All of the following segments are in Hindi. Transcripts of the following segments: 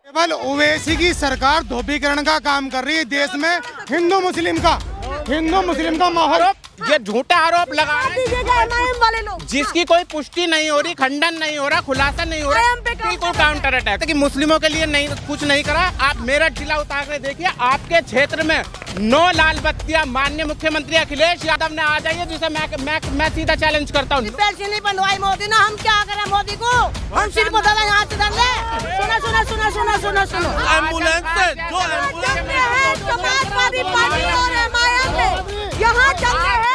केवल ओवैसी की सरकार धोबीकरण का काम कर रही है देश में। हिंदू मुस्लिम का माहौल, ये झूठा आरोप लगा रहे हैं वाले लोग, जिसकी कोई पुष्टि नहीं हो रही, खंडन नहीं हो रहा, खुलासा नहीं हो रहा, बिल्कुल काउंटर अटैक कि मुस्लिमों के लिए नहीं कुछ नहीं करा। आप मेरठ जिला उतार कर देखिए, आपके क्षेत्र में 9 लाल बत्तियां माननीय मुख्यमंत्री अखिलेश यादव ने आ जाइए, जिसे मैं सीधा चैलेंज करता हूँ। पैसे नहीं बनवाई मोदी ना, हम क्या करें मोदी को, हम सिर्फ यहाँ से डाल सुनो एम्बुलेंस से जो समाजवादी पार्टी और MIM यहाँ चल रहे हैं।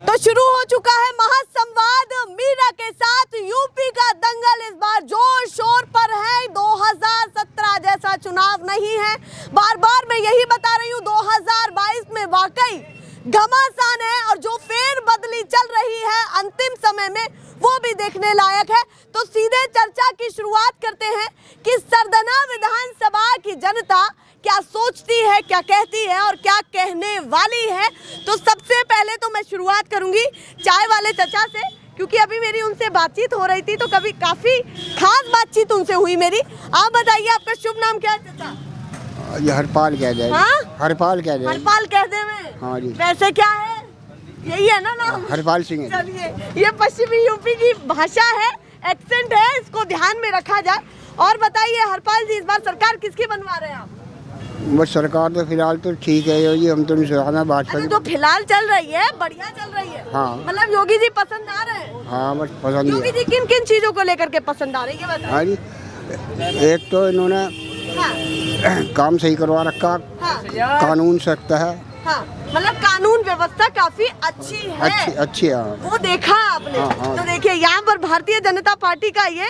तो शुरू हो चुका है महासंवाद मीरा के साथ। यूपी का दंगल इस बार जोर शोर पर है। 2017 जैसा चुनाव नहीं है, बार बार मैं यही बता रही हूँ। 2022 में वाकई घमासान है और जो फेर बदली चल रही है अंतिम समय में वो भी देखने लायक है। तो सीधे चर्चा की शुरुआत करते हैं कि सरदना विधानसभा की जनता क्या सोचती है, क्या कहती है और क्या कहने वाली है। तो सबसे पहले तो मैं शुरुआत करूंगी चाय वाले चाचा से, क्योंकि अभी मेरी उनसे बातचीत हो रही थी तो कभी काफी खास बातचीत उनसे हुई मेरी। आप बताइए आपका शुभ नाम क्या है चाचा? ये हरपाल कह दे। हाँ? हरपाल कह दे। हरपाल कह दे में? हाँ जी। वैसे क्या है? यही है ना नाम? हरपाल सिंह है। चलिए, ये पश्चिमी यूपी की भाषा है, एक्सेंट है, इसको ध्यान में रखा जाए। और बताइए हरपाल जी, इस बार सरकार किसकी बनवा रहे हैं आप? बस सरकार तो फिलहाल तो ठीक है ये, हम तो नहीं भाजपा जो फिलहाल चल रही है बढ़िया चल रही है। हाँ। मतलब योगी जी पसंद आ रहे हैं? हाँ बस पसंद योगी जी किन किन चीजों को लेकर के पसंद आ रही है बताइए। हाँ जी, एक तो इन्होंने हाँ। काम सही करवा रखा। हाँ। कानून सख्त है। हाँ। मतलब कानून व्यवस्था काफी अच्छी है। अच्छी है। वो देखा आपने? हाँ, हाँ। तो देखिए यहाँ पर भारतीय जनता पार्टी का ये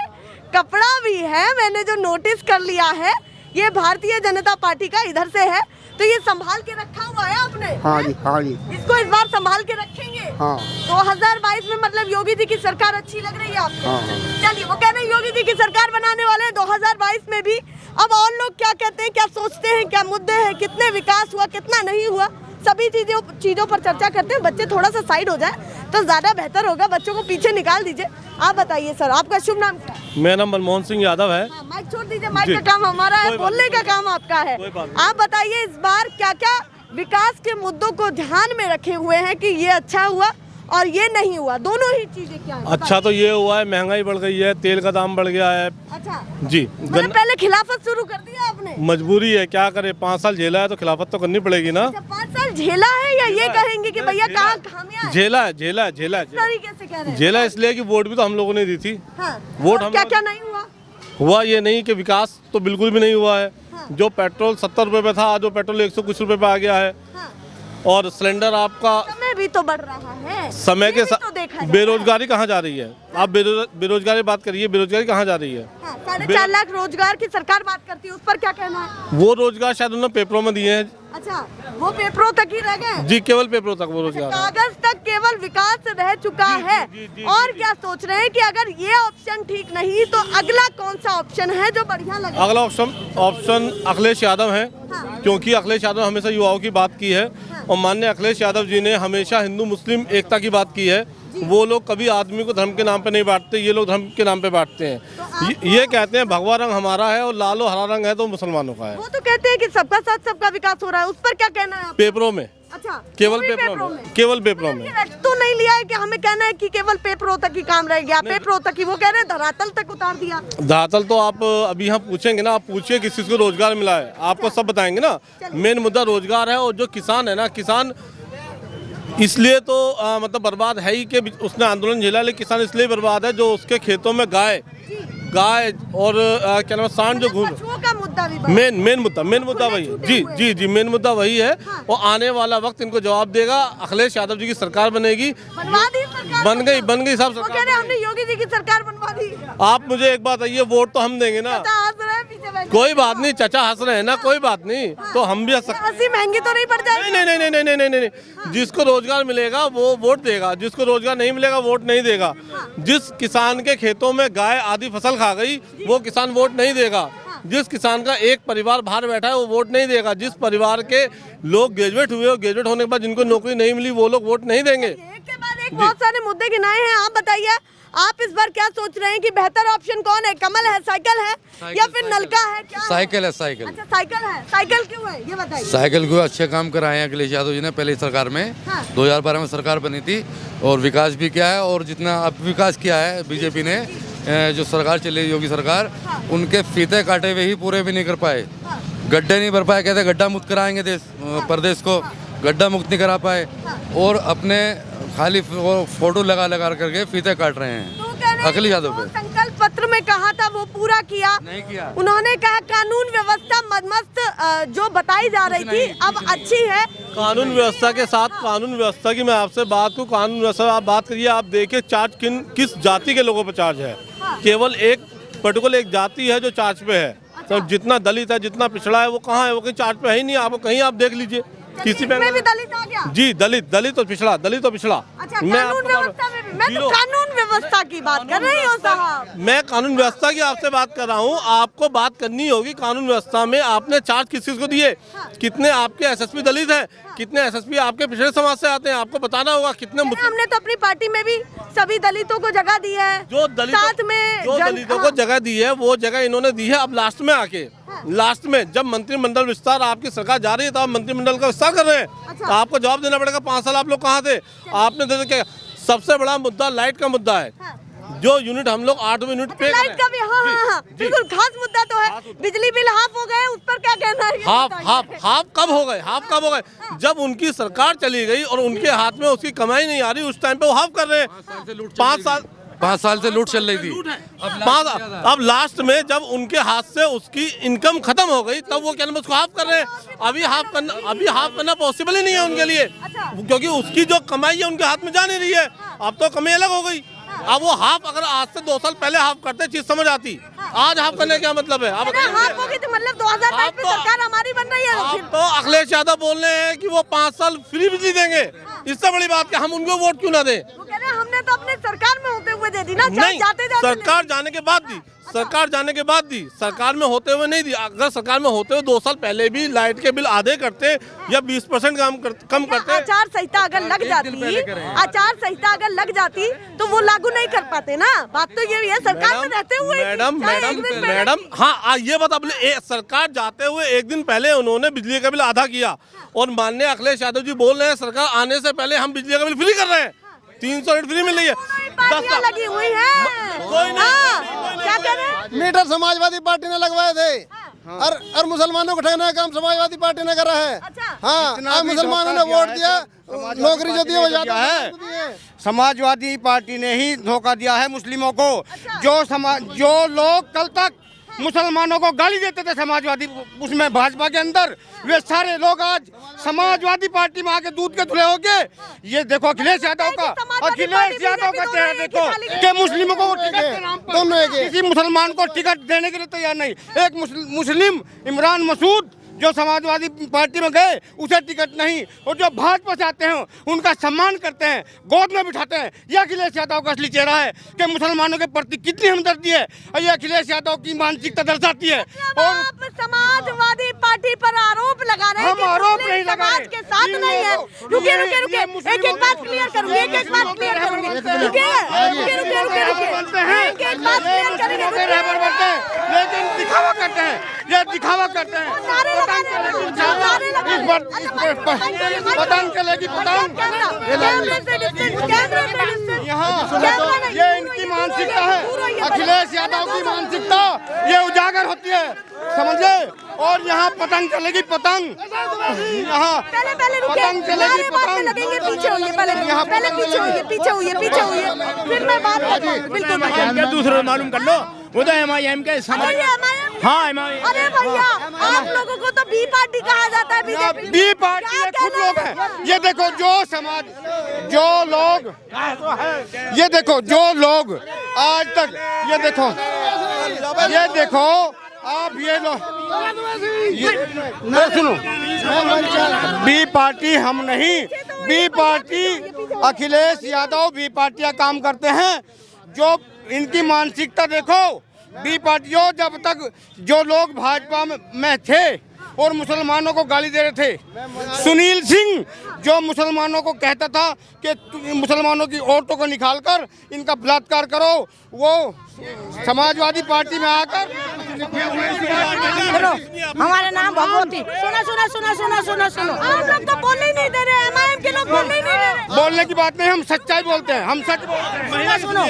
कपड़ा भी है, मैंने जो नोटिस कर लिया है ये भारतीय जनता पार्टी का इधर से है। तो ये संभाल के रखा हुआ है आपने? हाँ जी, हाँ जी। इसको इस बार संभाल के रखेंगे? हाँ। 2022 में मतलब योगी जी की सरकार अच्छी लग रही है आपको? हाँ, हाँ। चलिए, वो कह रहे हैं योगी जी की सरकार बनाने वाले हैं 2022 में भी। अब और लोग क्या कहते हैं, क्या सोचते हैं, क्या मुद्दे हैं, कितने विकास हुआ, कितना नहीं हुआ, सभी चीजों पर चर्चा करते हैं। बच्चे थोड़ा सा साइड हो जाए तो ज्यादा बेहतर होगा, बच्चों को पीछे निकाल दीजिए। आप बताइए सर, आपका शुभ नाम क्या है? मेरा नाम मनमोहन सिंह यादव है। हाँ, माइक छोड़ दीजिए, माइक का काम हमारा है, बोलने का काम आपका है। आप बताइए इस बार क्या क्या विकास के मुद्दों को ध्यान में रखे हुए हैं कि ये अच्छा हुआ और ये नहीं हुआ, दोनों ही चीजें क्या है? अच्छा तो ये हुआ है, महंगाई बढ़ गई है, तेल का दाम बढ़ गया है। अच्छा जी, मतलब पहले खिलाफत शुरू कर दिया आपने? मजबूरी है, क्या करे, 5 साल झेला है तो खिलाफत तो करनी पड़ेगी ना। 5 साल झेला है या ये कहेंगे कि भैया कहाँ खामियां हैं? झेला है। तरीके से कह रहे हैं। झेला इसलिए कि वोट भी तो हम लोगों ने दी थी। हाँ। वोट क्या क्या नहीं हुआ ये नहीं कि विकास तो बिल्कुल भी नहीं हुआ है। हाँ। जो पेट्रोल 70 रुपए पे था, आज वो पेट्रोल 100 कुछ रुपए पे आ गया है। हाँ। और सिलेंडर आपका समय भी तो बढ़ रहा है, समय के तो देखा साथ बेरोजगारी कहाँ जा रही है? आप बेरोजगारी बात करिए, बेरोजगारी कहाँ जा रही है? 4.5 लाख रोजगार की सरकार बात करती है, उस पर क्या कहना है? वो रोजगार शायद उन्होंने पेपरों में दिए हैं। अच्छा, वो पेपरों तक ही रह गए? जी, केवल पेपरों तक वो रोजगार। कागज तक केवल विकास रह चुका है। और क्या सोच रहे हैं कि अगर ये ऑप्शन ठीक नहीं तो अगला कौन सा ऑप्शन है जो बढ़िया लगे? अगला ऑप्शन अखिलेश यादव है। हाँ। क्योंकि अखिलेश यादव हमेशा युवाओं की बात की है। हाँ। और माननीय अखिलेश यादव जी ने हमेशा हिंदू मुस्लिम एकता की बात की है। वो लोग कभी आदमी को धर्म के नाम पे नहीं बांटते, ये लोग धर्म के नाम पे बांटते हैं। तो ये कहते हैं भगवा रंग हमारा है और लाल और हरा रंग है तो मुसलमानों का है। वो तो कहते हैं कि सबका साथ सबका विकास हो रहा है, उस पर क्या कहना है? पेपरों में। अच्छा, केवल पेपरों में, केवल पेपरों में। तो नहीं लिया है कि हमें कहना है कि केवल पेपरों तक ही काम रह गया, पेपरों तक ही, वो कह रहे हैं धरातल तक उतार दिया। धरातल तो आप अभी यहाँ पूछेंगे ना, आप पूछिए किस चीज को रोजगार मिला है, आपको सब बताएंगे ना। मेन मुद्दा रोजगार है। और जो किसान है ना, किसान इसलिए तो मतलब बर्बाद है ही कि उसने आंदोलन झेला, लेकिन किसान इसलिए बर्बाद है जो उसके खेतों में गाय और क्या नाम है, सांड जो घूम, का मुद्दा भी मेन मुद्दा वही है। जी, मेन मुद्दा वही है। हाँ। और आने वाला वक्त इनको जवाब देगा। अखिलेश यादव जी की सरकार बनेगी। बन गई सब सरकार। हमने योगी जी की सरकार बनवा दी। आप मुझे एक बात आइए, वोट तो हम देंगे ना। से वैसे कोई बात नहीं, चाचा हंस रहे हैं ना, कोई बात नहीं, तो हम भी हंस सकते। हंसी महंगी तो नहीं पड़ जाएगी? नहीं नहीं नहीं नहीं नहीं नहीं नहीं, जिसको रोजगार मिलेगा वो वोट देगा, जिसको रोजगार नहीं मिलेगा वोट नहीं देगा। जिस किसान के खेतों में गाय आधी फसल खा गई वो किसान वोट नहीं देगा। जिस किसान का एक परिवार बाहर बैठा है वो वोट नहीं देगा। जिस परिवार के लोग ग्रेजुएट हुए और ग्रेजुएट होने के बाद जिनको नौकरी नहीं मिली वो लोग वोट नहीं देंगे। एक के बाद एक बहुत सारे मुद्दे गिनाए हैं। आप बताइए, आप इस बार क्या सोच रहे हैं कि बेहतर ऑप्शन कौन है? कमल है, साइकिल है या फिर नलका है? क्या साइकिल है, साइकिल। अच्छा, साइकिल है। साइकिल क्यों है ये बताइए? साइकिल को अच्छे काम कराए हैं अखिलेश यादव जी ने पहले सरकार में। हाँ। 2012 में सरकार बनी थी और विकास भी किया है, और जितना अब विकास किया है बीजेपी ने, जो सरकार चली योगी सरकार, उनके फीते काटे हुए ही पूरे भी नहीं कर पाए, गड्ढे नहीं भर पाए। कहते गड्ढा मुक्त कराएंगे देश प्रदेश को, गड्ढा मुक्त नहीं करा पाए, और अपने खाली फोटो लगा लगा करके फीते काट रहे हैं अखिलेश यादव पे। संकल्प पत्र में कहा था वो पूरा किया नहीं किया। उन्होंने कहा कानून व्यवस्था मदमस्त जो बताई जा रही थी अब अच्छी है। कानून व्यवस्था के साथ, कानून व्यवस्था की मैं आपसे बात करूं, कानून व्यवस्था आप बात करिए, आप देखिए चार्ज किस जाति के लोगों पर चार्ज है। केवल एक पर्टिकुलर एक जाति है जो चार्ज पे है। तो जितना दलित है, जितना पिछड़ा है वो कहाँ है? वो कहीं चार्ज पे है ही नहीं। आपको कहीं आप देख लीजिए किसी बैंक में भी दलित आ गया? जी, दलित और पिछड़ा, दलित और पिछड़ा। अच्छा, कानून व्यवस्था में भी? मैं तो कानून व्यवस्था की बात कर रही हूँ साहब। मैं कानून व्यवस्था की आपसे बात कर रहा हूँ। आपको बात करनी होगी कानून व्यवस्था में आपने चार्ज किस चीज को दिए, कितने आपके एसएसपी दलित हैं, कितने एसएसपी आपके पिछड़े समाज से आते हैं, आपको बताना होगा। कितने हमने तो अपनी पार्टी में भी सभी दलितों को जगह दी है, जो दलितों को जगह दी है वो जगह इन्होंने दी है अब लास्ट में आके। लास्ट में जब मंत्रिमंडल विस्तार आपकी सरकार जा रही है तो आप मंत्रिमंडल का विस्तार कर रहे हैं। तो आपको जवाब देना पड़ेगा 5 साल आप लोग कहाँ थे? आपने दे क्या? सबसे बड़ा मुद्दा लाइट का मुद्दा है। जो यूनिट हम लोग 8 यूनिट पे लाइट का भी, हाँ, बिल्कुल खास मुद्दा तो है। बिजली बिल हाफ हो गए, उस पर क्या कहना है? हाफ कब हो गए? हाफ कब हो गए? जब उनकी सरकार चली गई और उनके हाथ में उसकी कमाई नहीं आ रही, उस टाइम पे वो हाफ कर रहे हैं। 5 साल से लूट चल रही थी। अब लास्ट में जब उनके हाथ से उसकी इनकम खत्म हो गई तब वो क्या नाम उसको हाफ कर रहे हैं। अभी हाफ करना पॉसिबल ही नहीं है उनके लिए, क्योंकि उसकी जो कमाई है उनके हाथ में जा नहीं रही है। अब तो कमाई अलग हो गई। अब वो हाफ अगर आज से 2 साल पहले हाफ करते चीज समझ आती। आज हाफ करने का क्या मतलब है? अब हाफ होगी तो मतलब 2022 में सरकार हमारी बन रही है। आप तो अखिलेश यादव बोल रहे हैं कि वो 5 साल फ्री बिजली देंगे। इससे बड़ी बात क्या हम उनको वोट क्यों ना दें? हमने तो अपने सरकार में होते हुए दे दी ना। नहीं, सरकार जाने के बाद दी, सरकार जाने के बाद दी, सरकार में होते हुए नहीं दी। अगर सरकार में होते हुए 2 साल पहले भी लाइट के बिल आधे करते या 20% कम करते। आचार संहिता अगर लग जाती तो वो लागू नहीं कर पाते ना। बात तो ये है सरकार में रहते हुए। मैडम हाँ, ये बता सरकार जाते हुए एक दिन पहले उन्होंने बिजली का बिल आधा किया और माननीय अखिलेश यादव जी बोल रहे हैं सरकार आने से पहले हम बिजली का बिल फ्री कर रहे हैं। 300 यूनिट फ्री मिल रही है। 10 लगी हुई है। कोई नहीं, क्या कह रहे हैं? मीटर समाजवादी पार्टी ने लगवाए थे और मुसलमानों को ठगने का काम समाजवादी पार्टी ने करा है। हाँ, मुसलमानों ने वोट दिया, नौकरी जो दी वो ज्यादा है। समाजवादी पार्टी ने ही धोखा दिया है मुस्लिमों को। जो लोग कल तक मुसलमानों को गाली देते थे समाजवादी उसमें भाजपा के अंदर, वे सारे लोग आज समाजवादी पार्टी में आके दूध के धुले हो गए। ये देखो अखिलेश यादव का चेहरा देखो कि मुस्लिमों को किसी मुसलमान को टिकट देने के लिए तैयार नहीं। एक मुस्लिम इमरान मसूद जो समाजवादी पार्टी में गए उसे टिकट नहीं, और जो भाजपा से आते हैं उनका सम्मान करते हैं, गोद में बिठाते हैं। यह अखिलेश यादव का असली चेहरा है कि मुसलमानों के प्रति कितनी हमदर्दी है, और ये अखिलेश यादव की मानसिकता दर्शाती है। और आप समाजवादी पार्टी पर आरोप लगा रहे हैं हम आरोप नहीं लगा रहे, समाज के साथ नहीं है। रुकिए एक बात क्लियर करूंगी, एक बात क्लियर करूंगी। लेकिन दिखावा करते हैं, ये दिखावा करते हैं। पतंग चलेगी पतंग। यहाँ ये इनकी मानसिकता है, अखिलेश यादव की मानसिकता ये उजागर होती है, समझे। और यहाँ पतंग चलेगी पतंग, यहाँ पतंग चलेगी पतंग। पीछे होइए, पहले पीछे होइए, फिर मैं बात बिल्कुल दूसरे मालूम कर लो। वो तो MIM के हाँ MIM। अरे भैया, आप लोगों को तो बी पार्टी कहा जाता है। बी पार्टी के खुद लोग हैं। ये देखो जो लोग आज तक ये देखो आप ये लो सुनो, बी पार्टी हम नहीं, B party Akhilesh Yadav B party का काम करते हैं। जो इनकी मानसिकता देखो, बी पार्टियों जब तक जो लोग भाजपा में थे और मुसलमानों को गाली दे रहे थे, सुनील सिंह जो मुसलमानों को कहता था कि मुसलमानों की औरतों को निकालकर इनका बलात्कार करो, वो समाजवादी पार्टी में आकर हमारा नाम भगवती। सुनो आप लोग तो बोलने ही नहीं दे रहे, एमआईएम के लोग बोलने ही नहीं दे रहे। बोलने की बात नहीं, हम सच्चाई बोलते हैं, हम सच बोलते हैं। सुनो,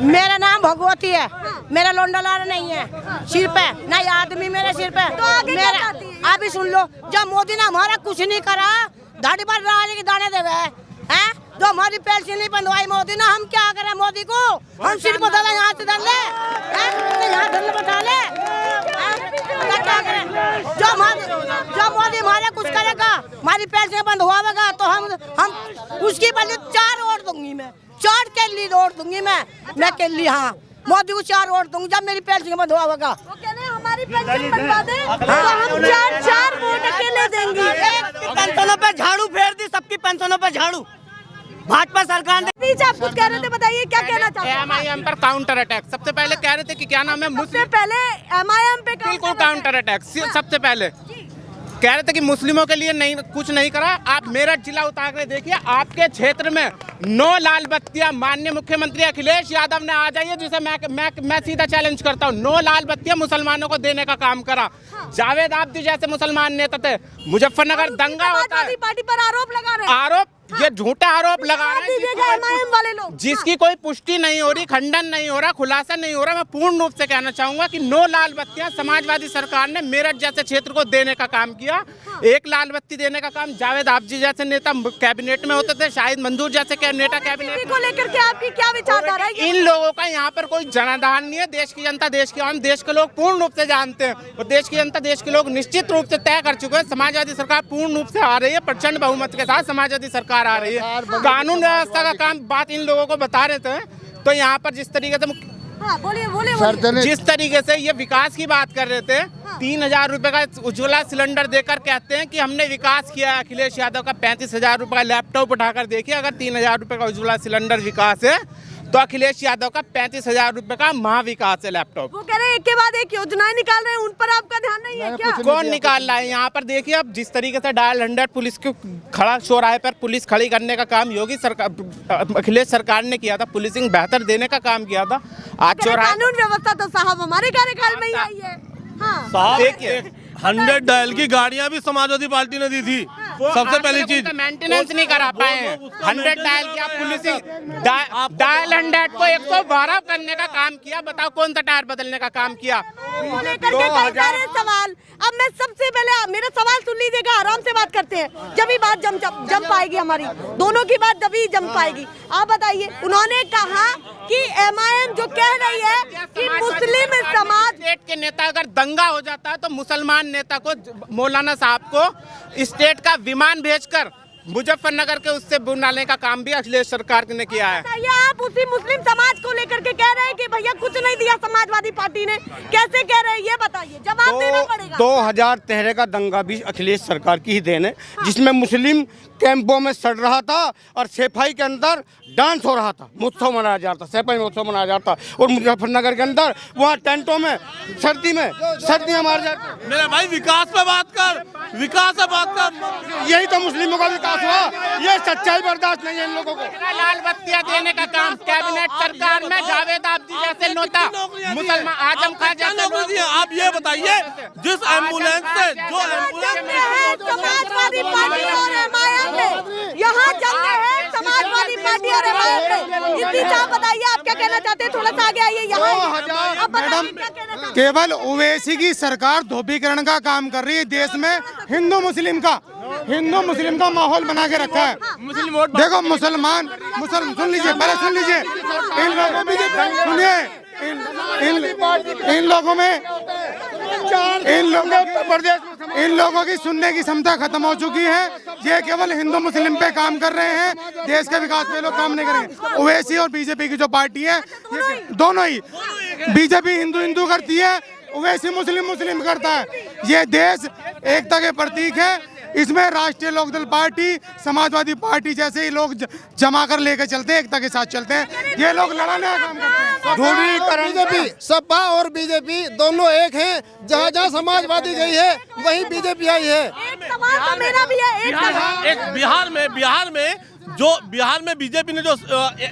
मेरा नाम भगवती है, मेरा लोंडा लारा नहीं है सिर पे, नहीं आदमी मेरे सिर पे। तो आगे क्या चाहती है? आप ही सुन लो, जब मोदी ने हमारा कुछ नहीं करा, दाढ़ी पर राज के दाने दे गए हैं, जो हमारी पेंशन नहीं बंधवाई मोदी ने, हम क्या करें मोदी को? हम सिर बता दें, यहाँ से धर ले, यहाँ धरने बता ले, क्या करें? जो मोदी हमारे कुछ करेगा, हमारी पेंशन बंद होगा तो हम उसकी बदले 4 वोट दूंगी मैं, 4 केली वोट दूंगी मैं केली, हाँ मोदी को 4 वोट दूंगी जब मेरी पेंशन बंद होगा। वो कह रहे हैं हमारी पेंशन बनवा दे तो हम 4 वोट अकेले देंगे। पेंशनों पे झाड़ू फेर दी, सबकी पेंशनों पे झाड़ू भाजपा सरकार ने। बीच आप कुछ कह रहे थे, बताइए क्या कहना चाहते हैं? एमआईएम पर काउंटर अटैक सबसे पहले कह रहे थे कि क्या नाम है, सबसे पहले एमआईएम पे बिल्कुल काउंटर अटैक। सबसे पहले कह रहे थे कि मुस्लिमों के लिए नहीं कुछ नहीं करा। आप मेरठ जिला उतार कर देखिए, आपके क्षेत्र में 9 लाल बत्तियां माननीय मुख्यमंत्री अखिलेश यादव ने आ जाइए, जिसे मैं सीधा चैलेंज करता हूं, 9 लाल बत्तियां मुसलमानों को देने का काम करा। जावेद आब्दी जैसे मुसलमान नेता थे, मुजफ्फरनगर दंगा होता है, पार्टी पर आरोप लगा रहे हैं। आरोप ये झूठा आरोप लगा रहे हैं एमआईएम वाले लोग, जिसकी कोई पुष्टि नहीं हो रही, खंडन नहीं हो रहा, खुलासा नहीं हो रहा। मैं पूर्ण रूप से कहना चाहूंगा कि 9 लाल बत्तियां समाजवादी सरकार ने मेरठ जैसे क्षेत्र को देने का काम किया। 1 लाल बत्ती देने का काम जावेद आब्दी जैसे नेता कैबिनेट में होते थे, शाहिद मंजूर जैसे नेता कैबिनेट को लेकर के आपकी क्या विचारधारा है? इन लोगों का यहाँ पर कोई जनाधार नहीं है। देश की जनता, देश की आवाम, देश के लोग पूर्ण रूप से जानते हैं, और देश की जनता, देश के लोग निश्चित रूप से तय कर चुके हैं, समाजवादी सरकार पूर्ण रूप से आ रही है, प्रचंड बहुमत के साथ समाजवादी सरकार आ रही है। कानून व्यवस्था का काम बात इन लोगों को बता रहे थे, तो यहाँ पर जिस तरीके से बोलिए जिस तरीके से ये विकास की बात कर रहे थे, 3000 रुपए का उज्ज्वला सिलेंडर देकर कहते हैं कि हमने विकास किया। अखिलेश यादव का 35,000 रुपए का लैपटॉप उठाकर देखिए, अगर 3000 रुपए का उज्ज्वला सिलेंडर विकास है तो अखिलेश यादव का 35,000 रुपए का महाविकास है लैपटॉप। वो कह रहे हैं एक के बाद एक योजनाएं निकाल रहे हैं, उन पर आपका ध्यान नहीं है क्या? कौन निकाल रहा है? यहाँ पर देखिए, अब जिस तरीके से डायल 100 पुलिस को खड़ा चौराहे पर पुलिस खड़ी करने का काम योगी सरकार, अखिलेश सरकार ने किया था, पुलिसिंग बेहतर देने का काम किया था। आज चौराहे कानून व्यवस्था तो साहब हमारे कार्यकाल में ही आई है। हाँ। देखिए 100 डायल की गाड़ियां भी समाजवादी पार्टी ने दी थी। सबसे पहली चीज मेंटेनेंस नहीं करा पाए हैं। 100 डायल की आप पुलिसिंग डायल 100 को 112 करने का काम किया। बताओ कौन सा टायर बदलने का काम किया? लेकर के कई सारे सवाल। अब मैं सबसे पहले मेरा सवाल सुन लीजिएगा, आराम से बात करते हैं, जब ही बात जम पाएगी, हमारी दोनों की बात जब ही जम पाएगी। आप बताइए, उन्होंने कहा कि एमआईएम जो कह रही है कि मुस्लिम समाज स्टेट के नेता अगर दंगा हो जाता है तो मुसलमान नेता को, मौलाना साहब को स्टेट का विमान भेजकर मुजफ्फरनगर के उससे बुलाने का काम भी अखिलेश सरकार ने किया है। आप उसी मुस्लिम समाज को लेकर के कह रहे हैं कि भैया कुछ नहीं दिया समाजवादी पार्टी ने, कैसे कह रहे हैं ये बताइए, जवाब देना पड़ेगा। 2013 का दंगा भी अखिलेश सरकार की ही देन है, जिसमें मुस्लिम कैंपों में सड़ रहा था और सेफाई के अंदर डांस हो रहा था, उत्सव मनाया जाता, सेफाई में उत्सव मनाया जाता, और मुजफ्फरनगर के अंदर वहाँ टेंटों में सर्दियाँ मार जाती। मेरे भाई विकास पे बात कर, विकास पे बात कर, यही तो मुस्लिमों का विकास हुआ। ये सच्चाई बर्दाश्त नहीं है इन लोगों को। लाल बत्तियां देने का काम कैबिनेट सरकार में जावेद आब्दी जैसे नेता, मुसलमान आजम खान जैसे। आप ये बताइए, जिस एम्बुलेंस से जो समाजवादी पार्टी और एमआईएम यहाँ जंग है, समाजवादी पार्टी और एमआईएम। इतनी आप बताइए, आप क्या कहना चाहते हैं? थोड़ा सा आगे आइए यहाँ। मैडम, केवल ओवैसी की सरकार धोबीकरण का काम कर रही है। देश में हिंदू मुस्लिम का माहौल बना के रखा है। देखो मुसलमान सुन लीजिए, पहले सुन लीजिए, इन लोगों की सुनने की क्षमता खत्म हो चुकी है। ये केवल हिंदू मुस्लिम पे काम कर रहे हैं, देश के विकास पे लोग काम नहीं करेंगे। ओवैसी और बीजेपी की जो पार्टी है, दोनों ही, बीजेपी हिंदू करती है, ओवैसी मुस्लिम करता है। ये देश एकता के प्रतीक है। इसमें राष्ट्रीय लोकदल पार्टी, समाजवादी पार्टी जैसे ही लोग जमा कर लेकर चलते हैं, एकता के साथ चलते हैं। ये लोग लड़ाने का काम करते हैं। बीजेपी, सपा और बीजेपी दोनों एक हैं। जहाँ जहाँ समाजवादी गई है वहीं बीजेपी आई है। एक सवाल तो मेरा भी है, एक सवाल। एक बिहार में बीजेपी ने जो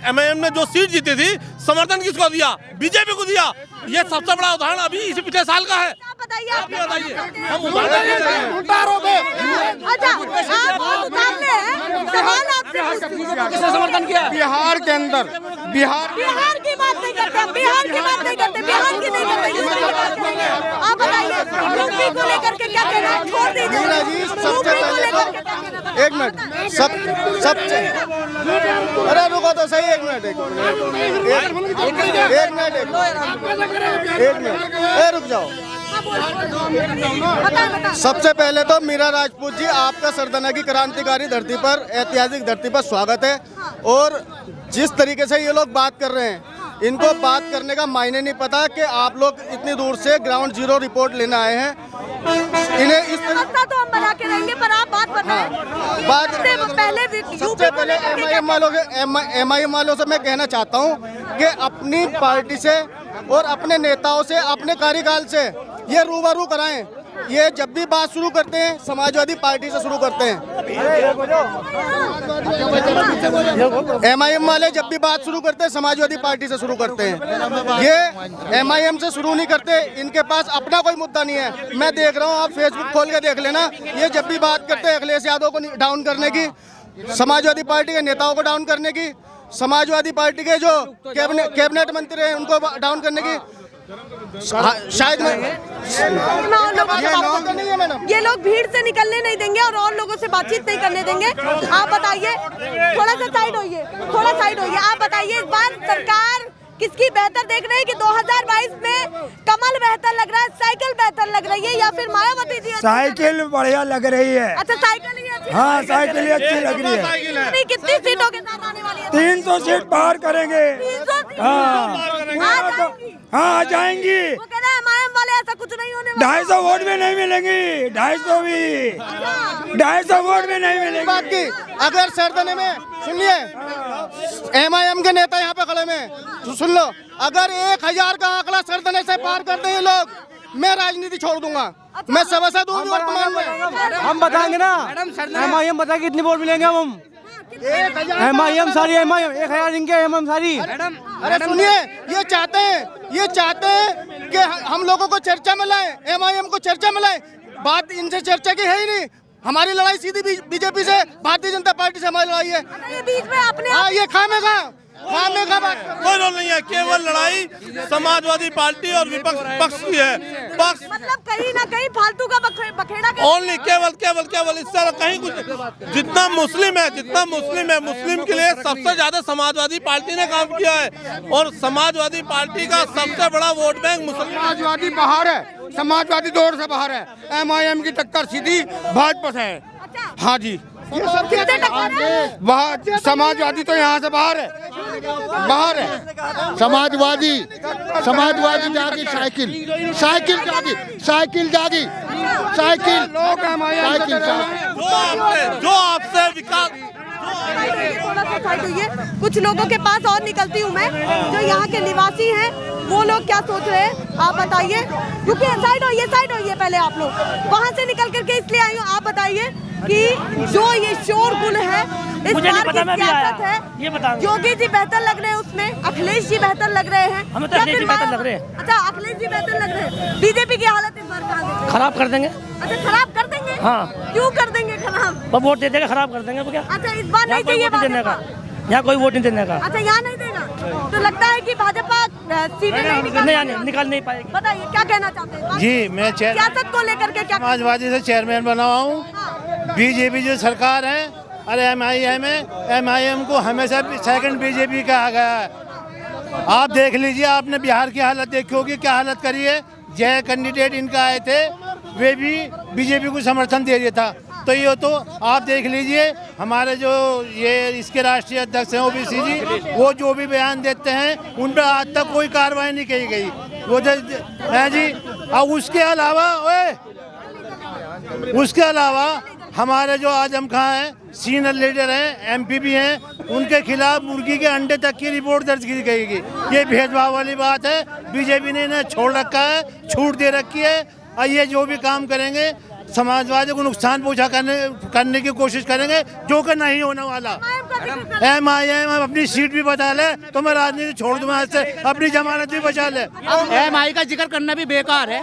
एमआईएम ने जो सीट जीती थी, समर्थन किसको दिया? बीजेपी को दिया। ये सबसे बड़ा उदाहरण अभी इसी पिछले साल का है। आप बताइए, आप बताइए। हम अच्छा, आप उतारने हैं सवाल आपसे। किसने समर्थन किया? बिहार के अंदर बिहार की बात नहीं करते, बिहार की बात नहीं करते, बिहार की नहीं करते, यूपी की बात करते हैं। आप बताइए यूपी को लेकर के क्या कहना है? छोड़ दीजिए। सबसे पहले तो एक मिनट, अरे रुको तो सही, एक मिनट रुक जाओ। सबसे पहले तो मीरा राजपूत जी, आपका सरदना की क्रांतिकारी धरती पर, ऐतिहासिक धरती पर स्वागत है। और जिस तरीके से ये लोग बात कर रहे हैं, इनको बात करने का मायने नहीं पता कि आप लोग इतनी दूर से ग्राउंड जीरो रिपोर्ट लेने आए हैं। इन्हें इस व्यवस्था तो हम बना के रहेंगे, पर आप बात बताएं। बात सबसे पहले एमआईएम वालों से मैं कहना चाहता हूं कि अपनी पार्टी से और अपने नेताओं से, अपने कार्यकाल से ये रूबरू कराएं। ये जब भी बात शुरू करते हैं समाजवादी पार्टी से शुरू करते हैं। एमआईएम वाले जब भी बात शुरू करते हैं समाजवादी पार्टी से शुरू करते हैं। ये एमआईएम से शुरू नहीं करते, इनके पास अपना कोई मुद्दा नहीं है। मैं देख रहा हूँ, आप फेसबुक खोल के देख लेना। ये जब भी बात करते हैं अखिलेश यादव को डाउन करने की, समाजवादी पार्टी के नेताओं को डाउन करने की, समाजवादी पार्टी के जो कैबिनेट मंत्री हैं उनको डाउन करने की, शायद ये लोग भीड़ से निकलने नहीं देंगे और लोगों से बातचीत नहीं करने देंगे। आप बताइए, थोड़ा सा साइड होइए, थोड़ा साइड होइए। आप बताइए, इस बार सरकार किसकी बेहतर देख रहे हैं कि 2022 में कमल बेहतर लग रहा है, साइकिल बेहतर लग रही है, या फिर मायावती जी? साइकिल बढ़िया लग रही है। अच्छा, साइकिल ही अच्छी? हाँ, साइकिल ही अच्छी लग रही है। कितनी सीटों के साथ आने वाली है? 300 सीट पार करेंगे। 300? हाँ, आ जाएंगी। वो कह रहे हैं एमआईएम वाले ऐसा कुछ नहीं होने वाला। 250 वोट में नहीं मिलेंगी, 250 भी, 250 वोट में नहीं मिलेंगी। बाकी अगर सरदने में सुनिए, एमआईएम के नेता यहाँ पे खड़े में सुन लो, अगर 1000 का आंकड़ा सरदने से पार करते हैं लोग, मैं राजनीति छोड़ दूंगा। मैं सभासद दूंगी वर्तमान में। हम बताएंगे ना, एमआईएम बताएगी कितनी वोट मिलेंगे। हम एमआईएम सारी, एमआईएम 1000 इनके, एमआईएम सारी। अरे सुनिए, ये चाहते हैं कि हम लोगों को चर्चा में लाएं, एमआईएम को चर्चा में लाएं। बात इनसे चर्चा की है ही नहीं। हमारी लड़ाई सीधी बीजेपी से, भारतीय जनता पार्टी से हमारी लड़ाई है। ये बीच में अपने ये खामेगा कोई रोल नहीं है। केवल लड़ाई समाजवादी पार्टी और विपक्ष पक्ष की है। पक्ष मतलब कहीं ना कहीं फालतू का बखेड़ा ओनली केवल इससे कहीं कुछ। जितना मुस्लिम है, मुस्लिम के लिए सबसे ज्यादा समाजवादी पार्टी ने काम किया है। और समाजवादी पार्टी का सबसे बड़ा वोट बैंक समाजवादी बाहर है, समाजवादी दौर से बाहर है। एमआईएम की टक्कर सीधी भाजपा से है। हाँ जी, वहाँ समाजवादी तो यहाँ से बाहर है, समाजवादी जागी, साइकिल जागी। जो आपसे विकास। थोड़ा सा साइड होइए। कुछ लोगों के पास और निकलती हूँ मैं, जो यहाँ के निवासी हैं, वो लोग क्या सोच रहे हैं आप बताइए। रुकिए, साइड होइए पहले आप लोग। वहाँ से निकल करके इसलिए आई हूँ, आप बताइए कि जो ये शोरगुल है, इस बार की सियासत है, योगी जी बेहतर लग रहे हैं उसमें, अखिलेश जी बेहतर लग रहे हैं, हमें तो अखिलेश जी बेहतर लग रहे हैं। अच्छा, अखिलेश जी बेहतर लग रहे हैं। बीजेपी की हालत इस बार कहाँ है? खराब कर देंगे। अच्छा, खराब कर देंगे? हाँ। क्यों कर देंगे खराब? वोट दे देगा, खराब कर देंगे। क्या? अच्छा, इस बार नहीं चाहिए भाजपा? यहाँ कोई वोट नहीं देने का। अच्छा, यहाँ नहीं देगा तो लगता है कि भाजपा सीटें नहीं निकाल नहीं पाएगी। बताइए क्या कहना चाहते हैं? जी, मैं सियासत को लेकर के क्या? समाजवादी से चेयरमैन बना हूँ। बीजेपी जो सरकार है, अरे एमआईएम को हमेशा सेकंड बीजेपी कहा गया है। आप देख लीजिए, आपने बिहार की हालत देखी होगी, क्या हालत करी है। जय कैंडिडेट इनका आए थे, वे भी बीजेपी को समर्थन दे रहा था। तो ये तो आप देख लीजिए, हमारे जो ये इसके राष्ट्रीय अध्यक्ष हैं ओबीसी जी, वो जो भी बयान देते हैं उन पर आज तक कोई कार्रवाई नहीं की गई। वो है जी, और उसके अलावा हमारे जो आजम खां हैं, सीनियर लीडर हैं, एमपी भी हैं, उनके खिलाफ मुर्गी के अंडे तक की रिपोर्ट दर्ज की गई। ये भेदभाव वाली बात है। बीजेपी ने इन्हें छोड़ रखा है, छूट दे रखी है, और ये जो भी काम करेंगे समाजवादी को नुकसान पहुंचा करने की कोशिश करेंगे, जो कि नहीं होने वाला। MIM अपनी सीट भी बचा ले तो मैं राजनीति छोड़ दूंगा, इससे अपनी जमानत भी बचा ले। MI का जिक्र करना भी बेकार है।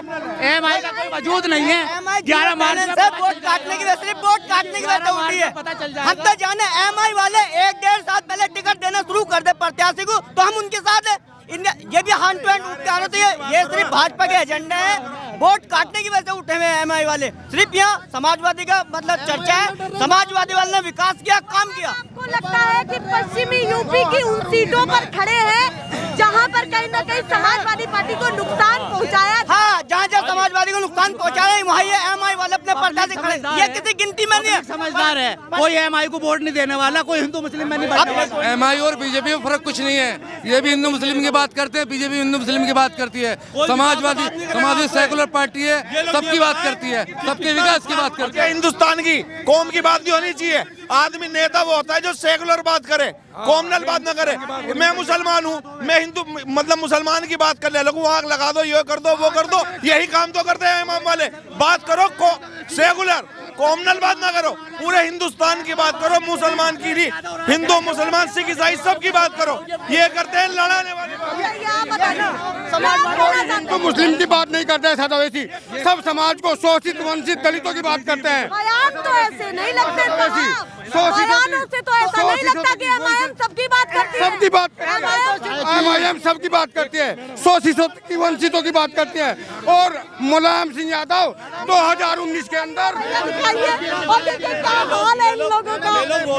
MI का कोई वजूद नहीं है। 11 मार्च से वोट काटने की वजह से वोट काटने की वजह से उठी है। पता चल जाएगा। हम तो जाने MI वाले 1-1.5 साल पहले टिकट देना शुरू कर दे प्रत्याशी को, तो हम उनके साथ है। ये भी हैंड टू हैंड उठते आना चाहिए। ये सिर्फ भाजपा के एजेंडे हैं, वोट काटने की वजह से उठे हुए MI वाले। सिर्फ यहाँ समाजवादी का मतलब चर्चा है। समाजवादी वाले ने विकास किया, काम किया। आपको लगता है कि पश्चिमी यूपी की उन सीटों पर खड़े हैं जहां पर कहीं न कहीं समाजवादी पार्टी को नुकसान पहुंचाया? हाँ, जहाँ समाजवादी को नुकसान पहुंचाया वहाँ ये MI वाले अपने प्रत्याशी खड़े। ये किसी गिनती में नहीं है। समझदार है, कोई MI को वोट नहीं देने वाला, कोई हिंदू मुस्लिम में नहीं बांटने। MI और बीजेपी में फर्क कुछ नहीं है। ये भी हिंदू मुस्लिम की बात करते हैं, बीजेपी हिंदू मुस्लिम की बात करती है। समाजवादी सेकुलर पार्टी है, सबकी बात करती है, सबके विकास की बात करती है। हिंदुस्तान की कौम की बात भी होनी चाहिए। आदमी नेता वो होता है जो सेकुलर बात करे, कॉमनल बात ना करे। मैं मुसलमान हूँ, मैं हिंदू मतलब मुसलमान की बात कर ले लगूं, आग लगा दो, ये कर दो, वो कर दो, यही काम तो करते हैं इमाम वाले। बात करो सेकुलर, कॉमनल बात ना करो, पूरे हिंदुस्तान की बात करो, मुसलमान की नहीं, हिंदू मुसलमान सिख ईसाई सबकी बात करो। ये करते हैं लड़ाने वाले। हिंदू मुस्लिम की बात नहीं करते हैं, सदा वैसी सब समाज को शोषित वंचित दलितों की बात करते हैं। तो ऐसे नहीं लगते, बयानों से तो ऐसा नहीं लगता कि MIM सबकी बात करती है। सबकी बात MIM सबकी बात करती है, शोषितों की वंचितों की बात करती है। और मुलायम सिंह यादव 2019 के अंदर और देखिए क्या हाल है इन लोगों का,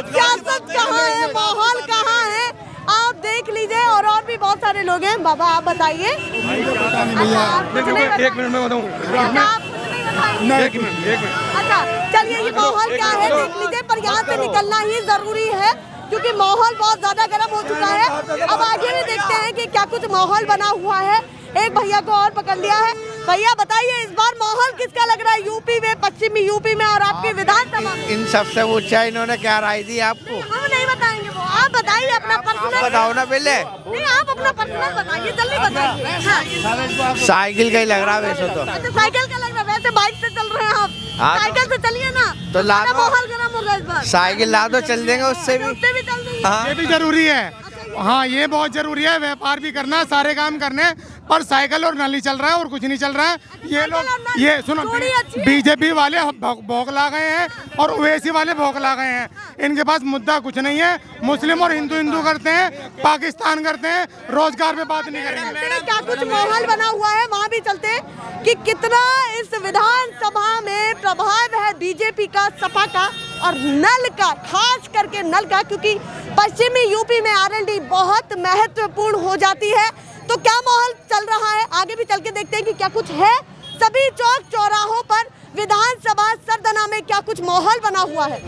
सियासत कहाँ है, माहौल कहाँ है, आप देख लीजिए। और भी बहुत सारे लोग हैं। बाबा आप बताइए। एक मिनट में बताऊँ। अच्छा चलिए, ये माहौल क्या है देख लीजिए, पर यहाँ से निकलना ही जरूरी है क्योंकि माहौल बहुत ज्यादा गर्म हो चुका है। अब आगे भी देखते हैं कि क्या कुछ माहौल बना हुआ है। एक भैया को और पकड़ लिया है। भैया बताइए, इस बार माहौल किसका लग रहा है यूपी में, पश्चिमी यूपी में और आपकी विधानसभा में? इन सबसे ऊंचा इन्होंने क्या राय दी आपको? हम नहीं बताएंगे, वो आप बताइए अपना पर्सनल। बताओ ना पहले। नहीं, आप अपना पर्सनल बताइए, जल्दी बताइए। हाँ। साइकिल का ही लग रहा है वैसे तो। अच्छा साइकिल का लग रहा है, वैसे बाइक से चल रहे हैं आप। हाँ। साइकिल से चलिए ना, तो ला दो। माहौल गर्म होगा इस बार। साइकिल ला दो, चल देंगे उससे भी। उससे भी चल देंगे। हाँ। ये भी जरूरी है। हाँ, ये बहुत जरूरी है। व्यापार भी करना, सारे काम करने, पर साइकिल और नाली चल रहा है और कुछ नहीं चल रहा है। ये लोग ये सुनो, बीजेपी वाले भौंकला गए हैं और ओवैसी वाले भौंकला गए हैं। इनके पास मुद्दा कुछ नहीं है। मुस्लिम और हिंदू करते हैं, पाकिस्तान करते हैं, रोजगार पे बात नहीं करेंगे। क्या कुछ माहौल बना हुआ है, वहाँ भी चलते हैं कि कितना इस विधानसभा में प्रभाव है बीजेपी का, सपा का और नल का, खास करके नल का, क्योंकि पश्चिमी यूपी में RLD बहुत महत्वपूर्ण हो जाती है। तो क्या माहौल चल रहा है, आगे भी चल के देखते हैं कि क्या कुछ है। सभी चौक चौराहों पर विधानसभा सरदना में क्या कुछ माहौल बना हुआ है।